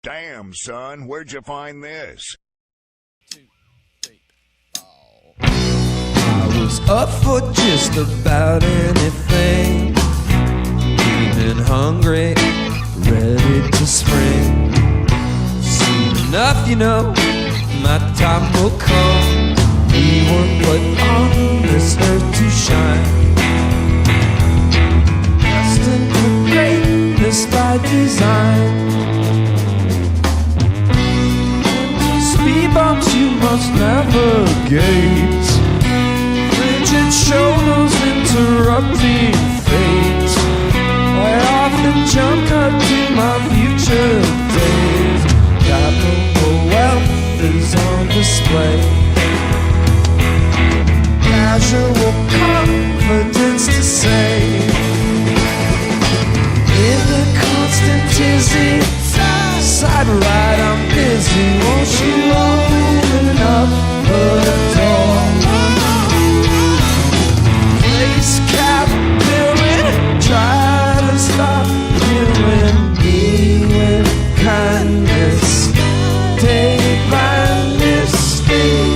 Damn, son, where'd you find this? 2, 3, 4. I was up for just about anything, feeling hungry, ready to spring. Soon enough, you know, my time will come. We were put on this earth to shine, destined for greatness by design. Speed bumps you must navigate, rigid shoulders interrupting fate. I often jump cut to my future days. Capital wealth is on display. Casual confidence to say, in the constant tizzy, side ride I'm busy. Won't you open up the door? Place cap building, try to stop killing me with kindness. Take my mistake.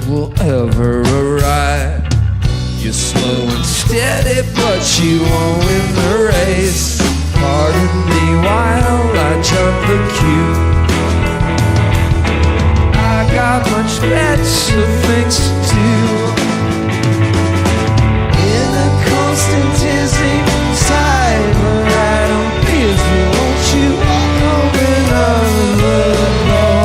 Will ever arrive. You're slow and steady, but you won't win the race. Pardon me while I jump the queue. I got much better things to do. In a constant dizzy side, but I don't busy. Won't you open up the door?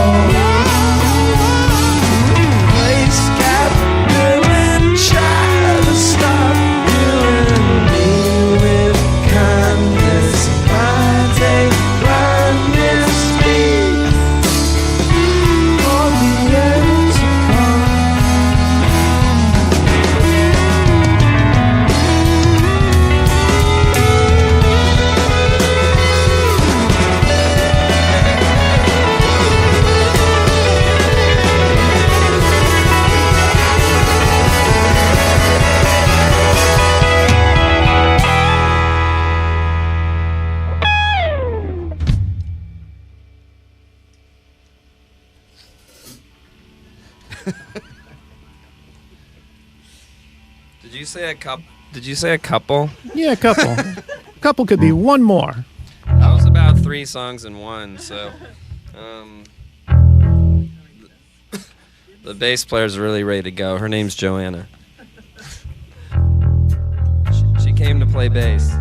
Did you say a couple? Yeah, a couple. Couple could be one more. That was about 3 songs in one, so the bass player's really ready to go. Her name's Joanna. She came to play bass.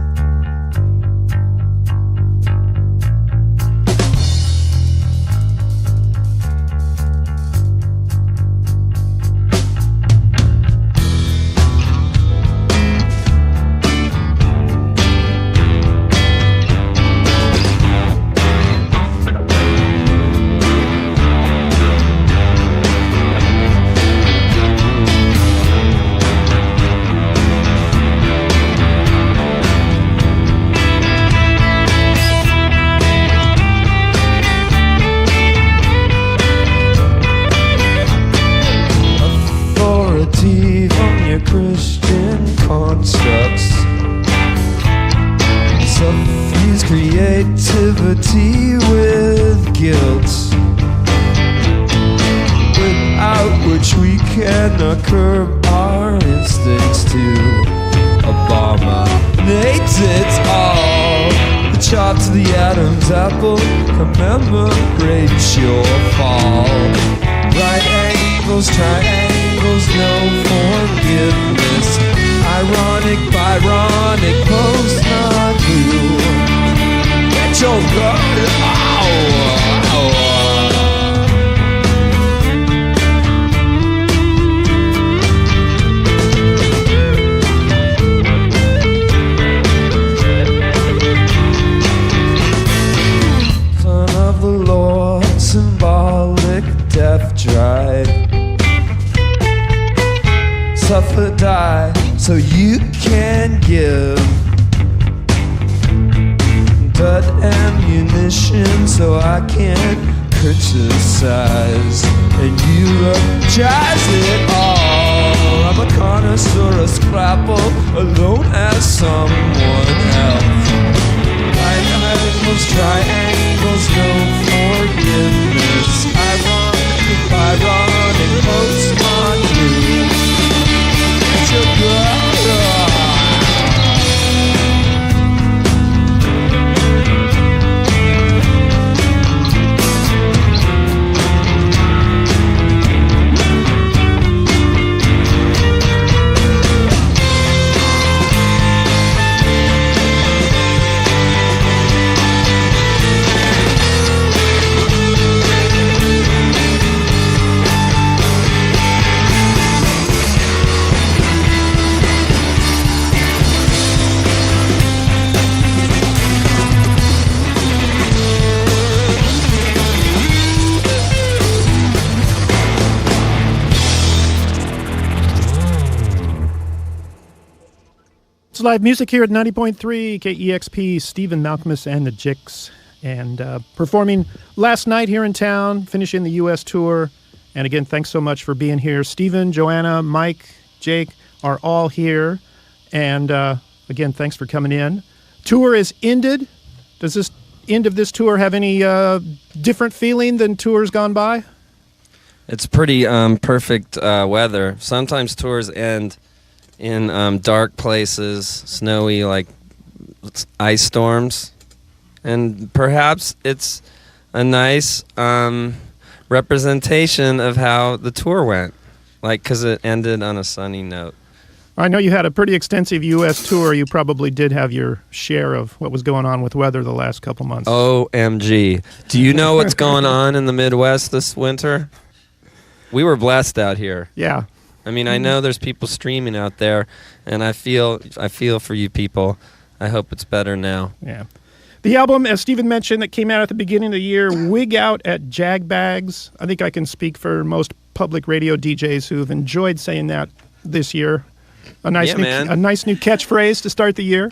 Christian constructs suffuse creativity with guilt, without which we cannot curb our instincts to Obama. illuminates it all. The chop to the Adam's apple commemorates your fall. Right angles, triangles, no forgiveness. Ironic, Byronic, post not you. Get your gun. Son of the Lord, symbolic death drive. Suffer, die, so you can give. Dud ammunition, so I can criticize and eulogize it all. I'm a connoisseur of scrapple, alone as someone else. Right angles, triangles, no forgiveness. Ironic, Byronic, postmon you. It's your brother. It's live music here at 90.3 KEXP, Stephen Malkmus and the Jicks. And performing last night here in town, finishing the U.S. tour. And again, thanks so much for being here. Stephen, Joanna, Mike, Jake are all here. And again, thanks for coming in. Tour is ended. Does this end of this tour have any different feeling than tours gone by? It's pretty perfect weather. Sometimes tours end in dark places, snowy, like ice storms. And perhaps it's a nice representation of how the tour went, like, because it ended on a sunny note. I know you had a pretty extensive U.S. tour. You probably did have your share of what was going on with weather the last couple months. OMG. Do you know what's going on in the Midwest this winter? We were blessed out here. Yeah. I mean, I know there's people streaming out there, and I feel for you people. I hope it's better now. Yeah. The album, as Stephen mentioned, that came out at the beginning of the year, Wig Out at Jagbags. I think I can speak for most public radio DJs who've enjoyed saying that this year. A nice new catchphrase to start the year.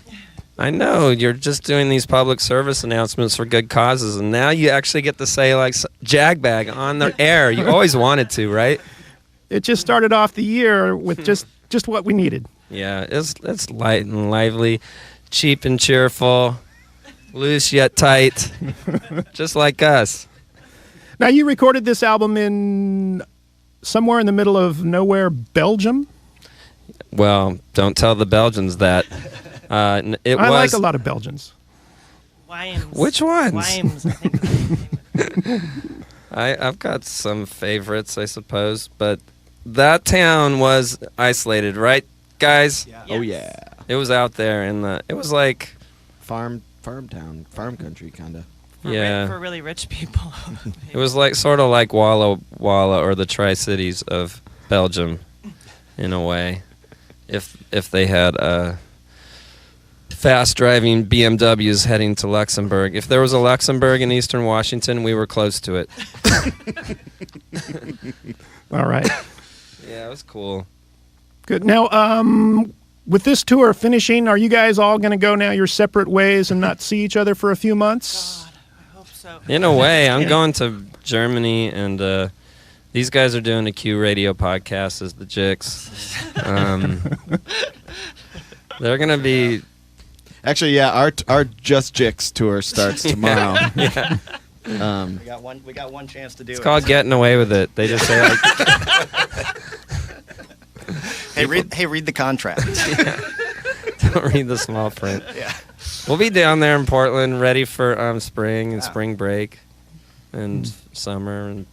I know, you're just doing these public service announcements for good causes, and now you actually get to say, like, Jagbag on the air. You always wanted to, right? It just started off the year with just what we needed. Yeah, it's light and lively, cheap and cheerful, loose yet tight, just like us. Now, you recorded this album in somewhere in the middle of nowhere, Belgium? Well, don't tell the Belgians that. I like a lot of Belgians. Wimes. Which ones? Wimes, I think. I've got some favorites, I suppose, but that town was isolated, right, guys? Yeah. Oh yeah, It was out there it was like farm town, farm country, kind of. For really rich people. it was like sort of like Walla Walla or the Tri-Cities of Belgium, in a way, if they had fast driving BMWs heading to Luxembourg. If there was a Luxembourg in Eastern Washington, we were close to it. All right. Yeah, it was cool. Good. Now, with this tour finishing, are you guys all going to go now your separate ways and not see each other for a few months? God, I hope so. In a way, I'm going to Germany, and these guys are doing a Q radio podcast as the Jicks. They're going to be... Actually, yeah, our Just Jicks tour starts tomorrow. Yeah. We got one chance to do It's it. called Getting Away with It. They just say, like... Hey, read the contract. don't read the small print. Yeah. We'll be down there in Portland, ready for spring and spring break and summer. And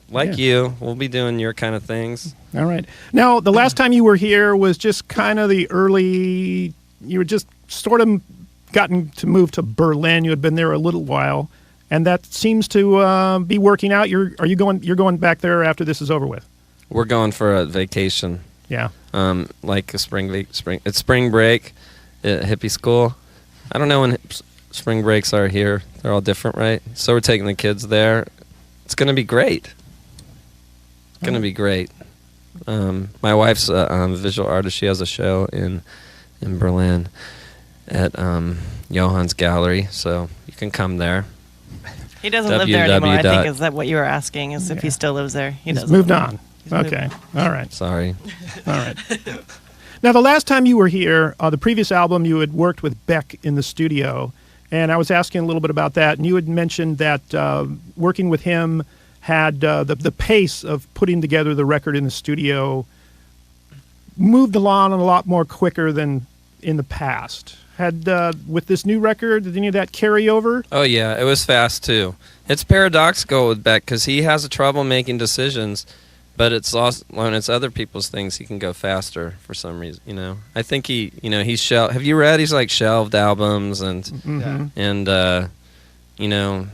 like you, we'll be doing your kind of things. All right. Now, the last time you were here was just kind of the early, you were just sort of gotten to move to Berlin. You had been there a little while, and that seems to be working out. You're going back there after this is over with? We're going for a vacation. Yeah. Like a spring. It's spring break at hippie school. I don't know when spring breaks are here. They're all different, right? So we're taking the kids there. It's going to be great. It's going to be great. My wife's a visual artist. She has a show in Berlin at Johann's Gallery, so you can come there. He doesn't live there anymore, I think. Is that what you were asking, is if he still lives there? He doesn't. Moved on. Okay. All right. Sorry. All right. Now, the last time you were here, the previous album, you had worked with Beck in the studio, and I was asking a little bit about that, and you had mentioned that working with him had the pace of putting together the record in the studio moved along a lot more quicker than in the past. Had with this new record, did any of that carry over? Oh, yeah. It was fast, too. It's paradoxical with Beck because he has trouble making decisions, but it's also, when it's other people's things, he can go faster for some reason, you know. I think he's shelved. Have you read? He's like shelved albums and you know,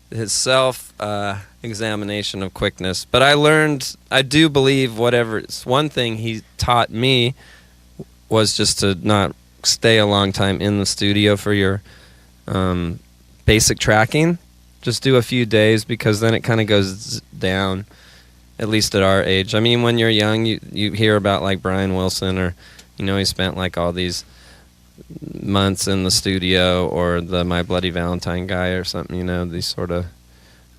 his self-examination of quickness. But I do believe one thing he taught me was just to not stay a long time in the studio for your basic tracking. Just do a few days because then it kind of goes down, at least at our age. I mean, when you're young, you hear about like Brian Wilson or, you know, he spent like all these months in the studio, or the My Bloody Valentine guy or something, you know, these sort of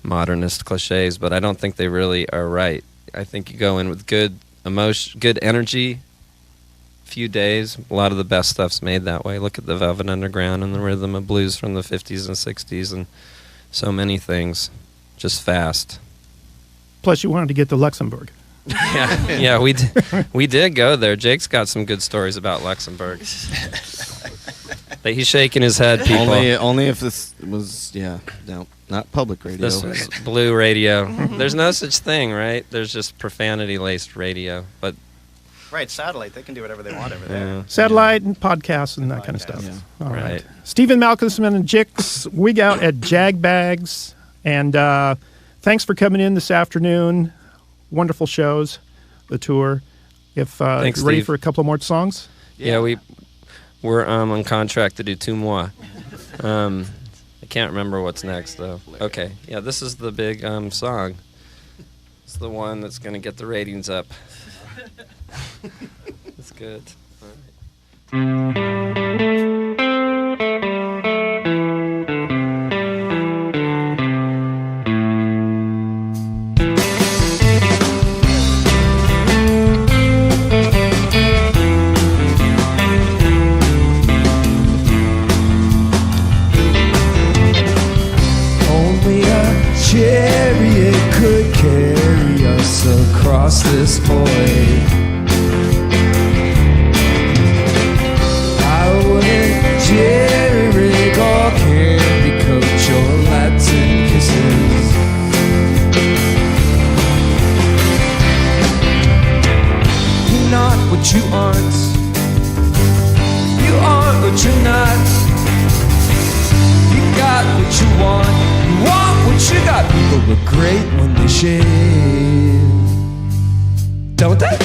modernist cliches, but I don't think they really are right. I think you go in with good emotion, good energy, few days. A lot of the best stuff's made that way. Look at the Velvet Underground and the Rhythm of Blues from the 50s and 60s, and so many things, just fast. Plus, you wanted to get to Luxembourg. Yeah, we did go there. Jake's got some good stories about Luxembourg. He's shaking his head, people. Only if this was, not public radio. This was blue radio. There's no such thing, right? There's just profanity-laced radio. But right, satellite. They can do whatever they want over there. Yeah. Satellite and podcasts and that kind of stuff. Yeah. All right. Stephen Malkmus and Jicks, wig out at Jagbags. And thanks for coming in this afternoon. Wonderful shows, the tour. If Thanks, ready Steve. for a couple more songs? Yeah, we're on contract to do 2 more. I can't remember what's next, though. Okay, yeah, this is the big song. It's the one that's going to get the ratings up. It's good. All right. Chariot could carry us across this void. I wouldn't jerry-rig or candy coat your Latin kisses. You're not what you aren't. You aren't what you're not. You got what you want. You want what you got. People look great when they shave, don't they?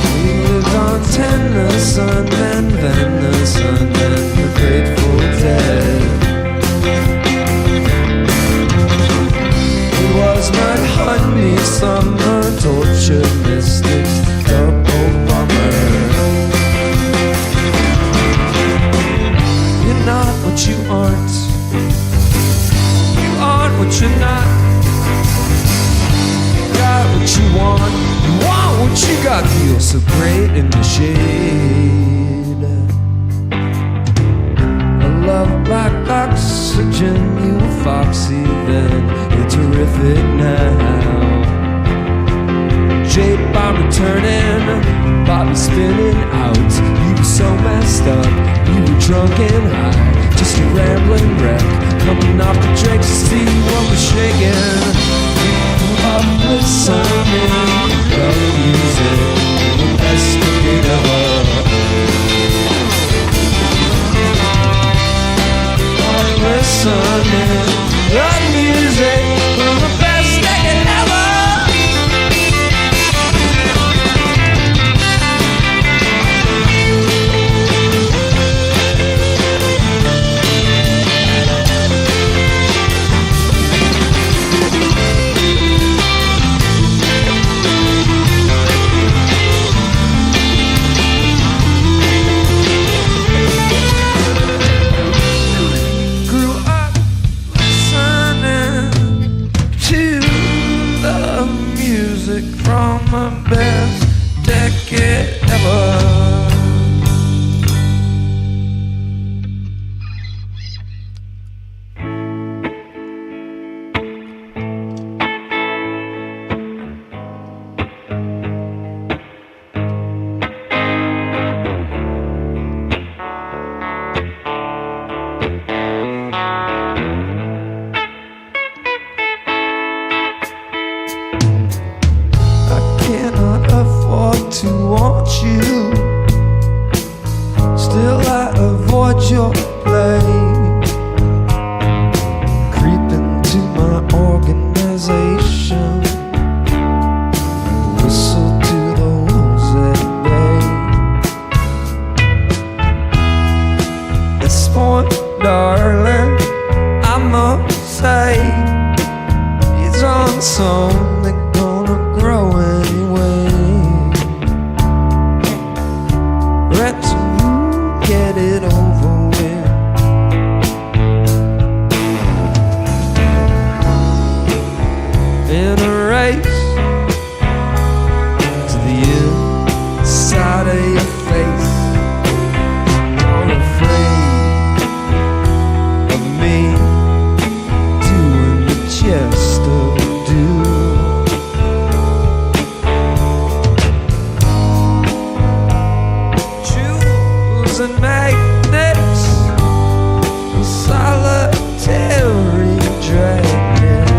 We lived on Tennyson and Venison and the Grateful Dead. It was not honey, summer, torture, mystics, double bummer. You're not what you aren't. You aren't what you're not. You got what you want. You want what you got. Feel so great in the shade. A love like oxygen. You were foxy then you're terrific now. J-Bomb returning, Bobby spinning out. You were so messed up, you were drunk and high, just a rambling wreck, coming off the drinks to see what was shaking. Up listening, the music, the best of it ever. Up listening, the music, the best decade ever. From my best decade ever. To want you, still I avoid your play, creep into my organization, whistle to the wolves at bay. At this point, darling, I must say, it's on some they're gonna grow anyway. Let's get it over with. In a race to the inside of your face, you're afraid of me doing the Chester do. And magnets, a solitary dragnet.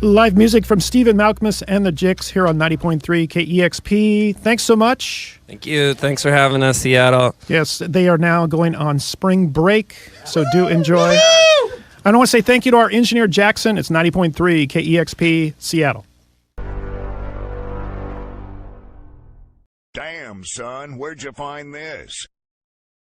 Live music from Stephen Malkmus and the Jicks here on 90.3 KEXP. Thanks so much. Thank you. Thanks for having us, Seattle. Yes, they are now going on spring break, so do enjoy. I want to say thank you to our engineer, Jackson. It's 90.3 KEXP, Seattle. Damn, son, where'd you find this?